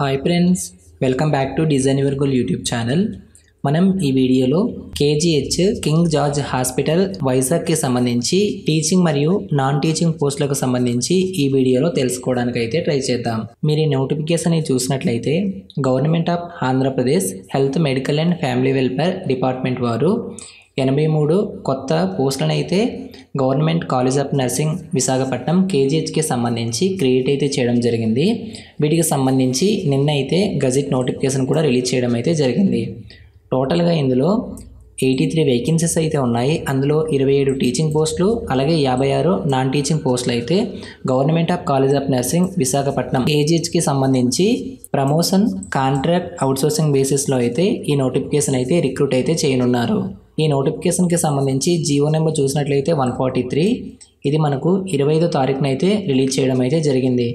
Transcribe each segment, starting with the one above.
Hi friends, welcome back to design your goal YouTube channel. మనం ఈ వీడియోలో KGH king George hospital వైజాగ్కి సంబంధించి teaching మరియు నాన్ టీచింగ్ పోస్టులకు సంబంధించి ఈ వీడియోలో తెలుసుకోవడానికి అయితే ట్రై చేద్దాం. మీరు ఈ నోటిఫికేషన్ చూసినట్లయితే government of Andhra Pradesh health medical and family welfare department వారు 83 కొత్త పోస్టులను అయితే government college of nursing Visakhapatnam కేజీహెచ్కి సంబంధించి క్రియేట్ అయితే చేయడం జరిగింది. వీటికి సంబంధించి నిన్న అయితే గజెట్ నోటిఫికేషన్ కూడా రిలీజ్ చేయడం అయితే జరిగింది. టోటల్గా ఇందులో 83 వేకెన్సీస్ అయితే ఉన్నాయి. అందులో 27 టీచింగ్ పోస్టులు అలాగే 56 నాన్ టీచింగ్ పోస్టులు అయితే government of college of nursing Visakhapatnam కేజీహెచ్కి సంబంధించి ప్రమోషన్ కాంట్రాక్ట్ అవుట్సోర్సింగ్ బేసిస్లో అయితే ఈ నోటిఫికేషన్ అయితే రిక్రూట్ అయితే చేయనున్నారు. ఈ నోటిఫికేషన్కి సంబంధించి జీవో నెంబర్ చూసినట్లయితే 143. ఇది మనకు 25వ తారీఖున అయితే రిలీజ్ చేయడం అయితే జరిగింది.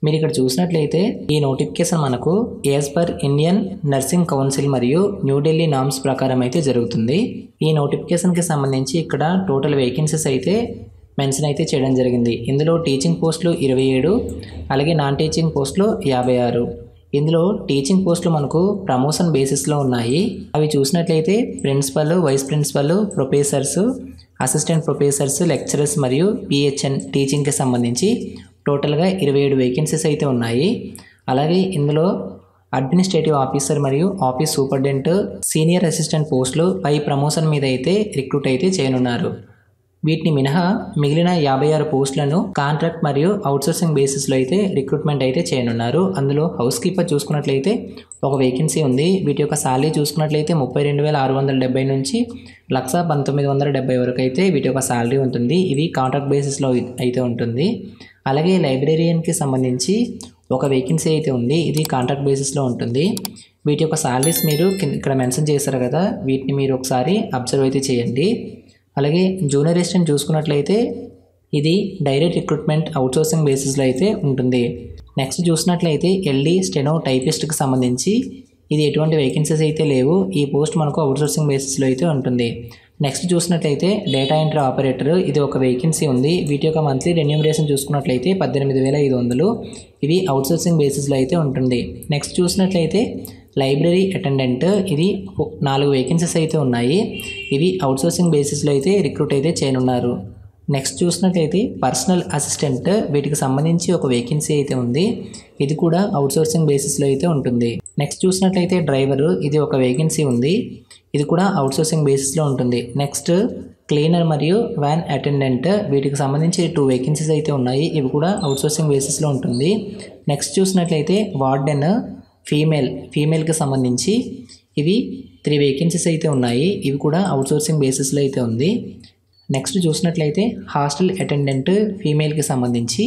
మీరు ఇక్కడ చూసినట్లయితే ఈ నోటిఫికేషన్ మనకు as per Indian nursing council మరియు న్యూఢిల్లీ నామ్స్ ప్రకారం అయితే జరుగుతుంది. ఈ నోటిఫికేషన్కి సంబంధించి ఇక్కడ టోటల్ వేకెన్సీస్ అయితే మెన్షన్ అయితే చేయడం జరిగింది. ఇందులో టీచింగ్ పోస్టులు 27 అలాగే నాన్ టీచింగ్ పోస్టులు 56. ఇందులో టీచింగ్ పోస్టులు మనకు ప్రమోషన్ బేసిస్లో ఉన్నాయి. అవి చూసినట్లయితే principal, vice principal, professors, assistant professors, lecturers మరియు పిహెచ్ఎన్ టీచింగ్కి సంబంధించి టోటల్గా 27 వేకెన్సీస్ అయితే ఉన్నాయి. అలాగే ఇందులో అడ్మినిస్ట్రేటివ్ ఆఫీసర్ మరియు ఆఫీస్ సూపరింటెండెంట్, సీనియర్ అసిస్టెంట్ పోస్టులు పై ప్రమోషన్ మీద అయితే రిక్రూట్ అయితే చేయనున్నారు. వీటిని మినహా మిగిలిన 56 పోస్టులను కాంట్రాక్ట్ మరియు అవుట్సోర్సింగ్ బేసిస్లో అయితే రిక్రూట్మెంట్ అయితే చేయనున్నారు. అందులో హౌస్ కీపర్ చూసుకున్నట్లయితే ఒక వేకెన్సీ ఉంది. వీటి యొక్క శాలరీ చూసుకున్నట్లయితే 32,670 నుంచి 1,1970 వరకు అయితే వీటి యొక్క శాలరీ ఉంటుంది. ఇది కాంట్రాక్ట్ బేసిస్లో అయితే ఉంటుంది. అలాగే లైబ్రేరియన్కి సంబంధించి ఒక వేకెన్సీ అయితే ఉంది. ఇది కాంట్రాక్ట్ బేసిస్లో ఉంటుంది. వీటి యొక్క శాలరీస్ మీరు ఇక్కడ మెన్షన్ చేశారు కదా, వీటిని మీరు ఒకసారి అబ్జర్వ్ అయితే చేయండి. అలాగే జూనియర్ అసిస్టెంట్ చూసుకున్నట్లయితే ఇది డైరెక్ట్ రిక్రూట్మెంట్ అవుట్సోర్సింగ్ బేసిస్లో అయితే ఉంటుంది. నెక్స్ట్ చూసినట్లయితే ఎల్డీ స్టెనో టైపిస్ట్కి సంబంధించి ఇది ఎటువంటి వేకెన్సీస్ అయితే లేవు. ఈ పోస్ట్ మనకు అవుట్సోర్సింగ్ బేసిస్లో అయితే ఉంటుంది. నెక్స్ట్ చూసినట్లయితే డేటా ఎంట్రీ ఆపరేటర్, ఇది ఒక వేకెన్సీ ఉంది. వీటి యొక్క మంత్లీ రెన్యూమరేషన్ చూసుకున్నట్లయితే 18,500. ఇవి అవుట్సోర్సింగ్ బేసిస్లో అయితే ఉంటుంది. నెక్స్ట్ చూసినట్లయితే లైబ్రరీ అటెండెంట్, ఇది 4 వేకెన్సీస్ అయితే ఉన్నాయి. ఇవి అవుట్సోర్సింగ్ బేసిస్లో అయితే రిక్రూట్ అయితే చేయనున్నారు. నెక్స్ట్ చూసినట్లయితే పర్సనల్ అసిస్టెంట్, వీటికి సంబంధించి ఒక వేకెన్సీ అయితే ఉంది. ఇది కూడా అవుట్సోర్సింగ్ బేసిస్లో అయితే ఉంటుంది. నెక్స్ట్ చూసినట్లయితే డ్రైవరు, ఇది ఒక వేకెన్సీ ఉంది. ఇది కూడా అవుట్సోర్సింగ్ బేసిస్లో ఉంటుంది. నెక్స్ట్ క్లీనర్ మరియు వ్యాన్ అటెండెంట్, వీటికి సంబంధించి 2 వేకెన్సీస్ అయితే ఉన్నాయి. ఇవి కూడా అవుట్సోర్సింగ్ బేసిస్లో ఉంటుంది. నెక్స్ట్ చూసినట్లయితే వార్డెన్ ఫీమేల్కి సంబంధించి ఇవి 3 వేకెన్సీస్ అయితే ఉన్నాయి. ఇవి కూడా అవుట్సోర్సింగ్ బేసిస్లో అయితే ఉంది. నెక్స్ట్ చూసినట్లయితే హాస్టల్ అటెండెంట్ ఫీమేల్కి సంబంధించి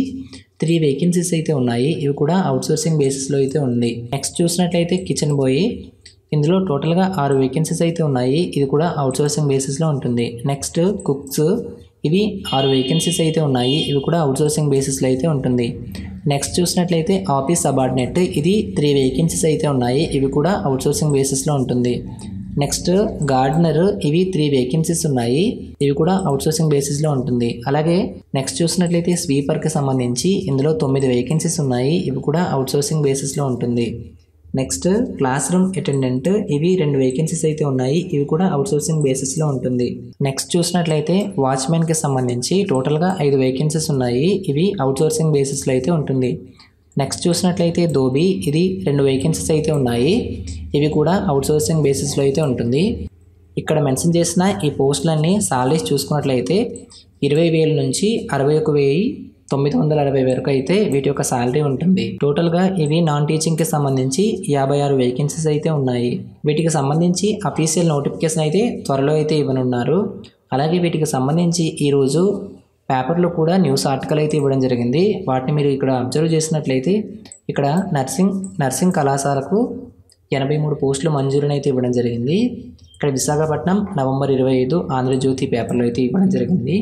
3 వేకెన్సీస్ అయితే ఉన్నాయి. ఇవి కూడా అవుట్సోర్సింగ్ బేసిస్లో అయితే ఉంది. నెక్స్ట్ చూసినట్లయితే కిచెన్ బాయ్, ఇందులో టోటల్గా 6 వేకెన్సీస్ అయితే ఉన్నాయి. ఇది కూడా అవుట్సోర్సింగ్ బేసిస్లో ఉంటుంది. నెక్స్ట్ కుక్స్, ఇవి 6 వేకెన్సీస్ అయితే ఉన్నాయి. ఇవి కూడా అవుట్సోర్సింగ్ బేసిస్లో అయితే ఉంటుంది. నెక్స్ట్ చూసినట్లయితే ఆఫీస్ సబార్డినేట్, ఇది 3 వేకెన్సీస్ అయితే ఉన్నాయి. ఇవి కూడా అవుట్సోర్సింగ్ బేసిస్లో ఉంటుంది. నెక్స్ట్ గార్డెనర్, ఇవి 3 వేకెన్సీస్ ఉన్నాయి. ఇవి కూడా అవుట్సోర్సింగ్ బేసిస్లో ఉంటుంది. అలాగే నెక్స్ట్ చూసినట్లయితే స్వీపర్కి సంబంధించి ఇందులో 9 వేకెన్సీస్ ఉన్నాయి. ఇవి కూడా అవుట్సోర్సింగ్ బేసిస్లో ఉంటుంది. నెక్స్ట్ క్లాస్ రూమ్ అటెండెంట్, ఇవి 2 వేకెన్సీస్ అయితే ఉన్నాయి. ఇవి కూడా అవుట్సోర్సింగ్ బేసిస్లో ఉంటుంది. నెక్స్ట్ చూసినట్లయితే వాచ్మెన్కి సంబంధించి టోటల్గా 5 వేకెన్సీస్ ఉన్నాయి. ఇవి అవుట్సోర్సింగ్ బేసిస్లో అయితే ఉంటుంది. నెక్స్ట్ చూసినట్లయితే ధోబీ, ఇది 2 వేకెన్సీస్ అయితే ఉన్నాయి. ఇవి కూడా అవుట్సోర్సింగ్ బేసిస్లో అయితే ఉంటుంది. ఇక్కడ మెన్షన్ చేసిన ఈ పోస్టులన్నీ సాలరీస్ చూసుకున్నట్లయితే 20,000 నుంచి 61,960 వరకు అయితే వీటి యొక్క శాలరీ ఉంటుంది. టోటల్గా ఇవి నాన్ టీచింగ్కి సంబంధించి 56 వేకెన్సీస్ అయితే ఉన్నాయి. వీటికి సంబంధించి అఫీషియల్ నోటిఫికేషన్ అయితే త్వరలో అయితే ఇవ్వనున్నారు. అలాగే వీటికి సంబంధించి ఈరోజు పేపర్లో కూడా న్యూస్ ఆర్టికల్ అయితే ఇవ్వడం జరిగింది. వాటిని మీరు ఇక్కడ అబ్జర్వ్ చేసినట్లయితే ఇక్కడ నర్సింగ్ కళాశాలకు 83 పోస్టులు మంజూరుని అయితే ఇవ్వడం జరిగింది. ఇక్కడ విశాఖపట్నం November 25 ఆంధ్రజ్యోతి పేపర్లో అయితే ఇవ్వడం జరిగింది.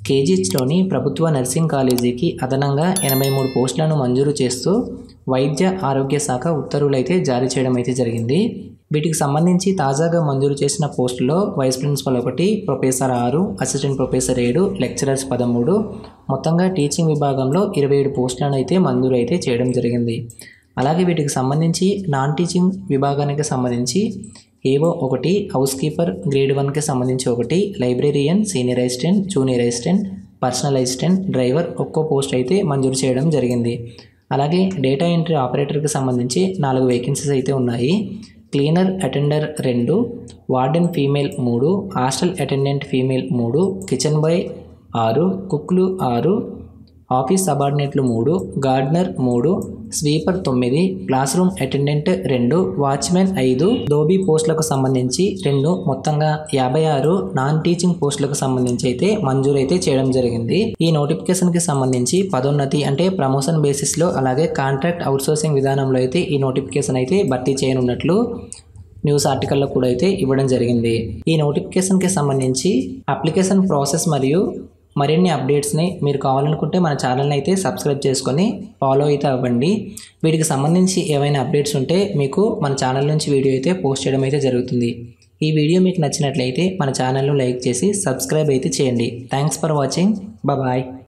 కేజీహెచ్లోని ప్రభుత్వ నర్సింగ్ కాలేజీకి అదనంగా 83 పోస్టులను మంజూరు చేస్తూ వైద్య ఆరోగ్య శాఖ ఉత్తర్వులు అయితే జారీ చేయడం అయితే జరిగింది. వీటికి సంబంధించి తాజాగా మంజూరు చేసిన పోస్టుల్లో vice principal 1, professor 6, assistant professor 7, lecturers 13, మొత్తంగా టీచింగ్ విభాగంలో 27 పోస్టులను అయితే మంజూరు అయితే చేయడం జరిగింది. అలాగే వీటికి సంబంధించి నాన్ టీచింగ్ విభాగానికి సంబంధించి ఏవో ఒకటి హౌస్ కీపర్ గ్రేడ్ 1కి సంబంధించి ఒకటి, librarian, senior assistant, junior assistant, personal assistant, driver ఒక్కో పోస్ట్ అయితే మంజూరు చేయడం జరిగింది. అలాగే డేటా ఎంట్రీ ఆపరేటర్కి సంబంధించి 4 వేకెన్సీస్ అయితే ఉన్నాయి. Cleaner attender 2, warden female 3, hostel attendant female 3, kitchen boy 6, కుక్లు 6, ఆఫీస్ సబార్డినేట్లు 3, gardener 3, sweeper 9, classroom attendant 2, watchmen 5, దోబీ పోస్టులకు సంబంధించి 2, మొత్తంగా 56 నాన్ టీచింగ్ పోస్టులకు సంబంధించి అయితే మంజూరు అయితే చేయడం జరిగింది. ఈ నోటిఫికేషన్కి సంబంధించి పదోన్నతి అంటే ప్రమోషన్ బేసిస్లో అలాగే కాంట్రాక్ట్ అవుట్సోర్సింగ్ విధానంలో అయితే ఈ నోటిఫికేషన్ అయితే భర్తీ చేయనున్నట్లు న్యూస్ ఆర్టికల్లో కూడా అయితే ఇవ్వడం జరిగింది. ఈ నోటిఫికేషన్కి సంబంధించి అప్లికేషన్ ప్రాసెస్ మరియు మరిన్ని అప్డేట్స్ని మీరు కావాలనుకుంటే మన ఛానల్ని అయితే సబ్స్క్రైబ్ చేసుకొని ఫాలో అయితే అవ్వండి. వీటికి సంబంధించి ఏవైనా అప్డేట్స్ ఉంటే మీకు మన ఛానల్ నుంచి వీడియో అయితే పోస్ట్ చేయడం అయితే జరుగుతుంది. ఈ వీడియో మీకు నచ్చినట్లయితే మన ఛానల్ను లైక్ చేసి సబ్స్క్రైబ్ అయితే చేయండి. Thanks for watching. బాయ్.